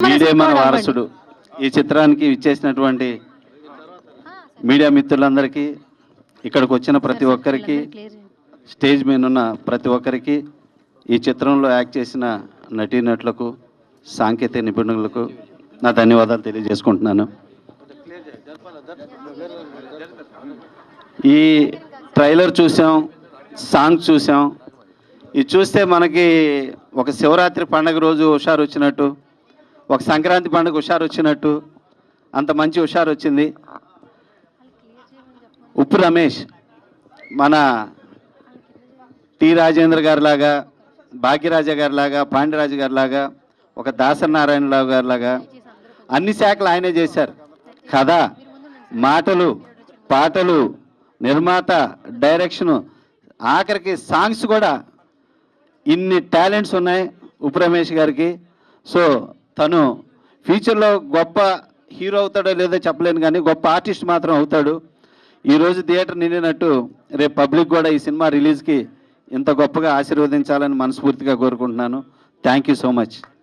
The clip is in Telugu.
మీడియా మన వారసుడు ఈ చిత్రానికి ఇచ్చేసినటువంటి మీడియా మిత్రులందరికీ, ఇక్కడికి వచ్చిన ప్రతి ఒక్కరికి, స్టేజ్ మీద ఉన్న ప్రతి ఒక్కరికి, ఈ చిత్రంలో యాక్ట్ చేసిన నటీనటులకు, సాంకేతిక నిపుణులకు నా ధన్యవాదాలు తెలియజేసుకుంటున్నాను. ఈ ట్రైలర్ చూసాం, సాంగ్ చూసాం. ఇది చూస్తే మనకి ఒక శివరాత్రి పండుగ రోజు హుషారు వచ్చినట్టు, ఒక సంక్రాంతి పండుగ హుషారు వచ్చినట్టు, అంత మంచి హుషారు వచ్చింది. ఉప్పు రమేష్ మన టి రాజేంద్ర గారిలాగా, భాగ్యరాజ గారిలాగా, పాండ్యరాజు గారిలాగా, ఒక దాసనారాయణరావు గారిలాగా అన్ని శాఖలు ఆయనే చేశారు. కథ, మాటలు, పాటలు, నిర్మాత, డైరెక్షను, ఆఖరికి సాంగ్స్ కూడా ఇన్ని టాలెంట్స్ ఉన్నాయి ఉప్పు రమేష్ గారికి. సో తను ఫ్యూచర్లో గొప్ప హీరో అవుతాడో లేదో చెప్పలేను, కానీ గొప్ప ఆర్టిస్ట్ మాత్రం అవుతాడు. ఈరోజు థియేటర్ నిండినట్టు రేపు పబ్లిక్ కూడా ఈ సినిమా రిలీజ్కి ఇంత గొప్పగా ఆశీర్వదించాలని మనస్ఫూర్తిగా కోరుకుంటున్నాను. Thank you so much.